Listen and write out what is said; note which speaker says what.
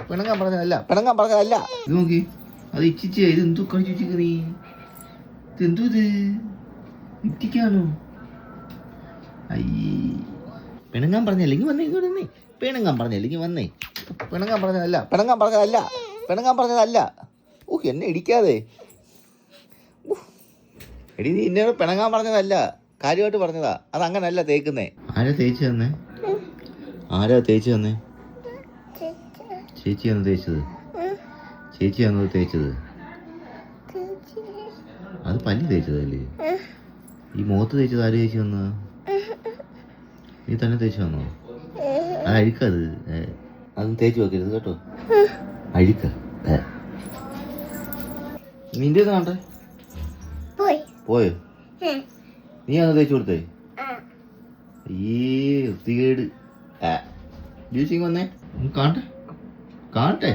Speaker 1: പിണങ്ങാൻ പറഞ്ഞതല്ല ഇത് നോക്കി അത് ഇച്ചിച്ച ഇത് എന്തോ കളിച്ചു നീ ഇതെന്തോ ഇത് ഇറ്റിക്കാണോ അയ്യേ പിണങ്ങാൻ പറഞ്ഞല്ലെങ്കിൽ വന്നേ ഇങ്ങോട്ട് വന്നേ പിണങ്ങാൻ പറഞ്ഞല്ലെങ്കിൽ വന്നേ പിണങ്ങാൻ പറഞ്ഞതല്ല ഓ എന്നെ ഇടിക്കാതെ എടി നീ എന്നോട് പിണങ്ങാൻ പറഞ്ഞതല്ല കാര്യമായിട്ട് പറഞ്ഞതാ അതങ്ങനല്ല തേക്കുന്നേ ആരാ തേച്ച് തന്നേ ചേച്ചിയാണോ തേച്ചത് ചേച്ചിയാണോ തേച്ചത് അത് പല്ല് തേച്ചതല്ലേ ഈ മുഖത്ത് തേച്ചത് ആര് തേച്ച് തന്ന നീ തന്നെ തേച്ച് തന്നോ അത് അഴുക്കത് അതൊന്നും തേച്ച് വെക്കരുത് കേട്ടോ അഴുക്ക നിന്റെ കാണട്ടെ പോയോ നീ അന്ന് തേച്ച് കൊടുത്തേ ഈ വൃത്തികേട് ജ്യൂസിങ് വന്നേ കാണട്ടെ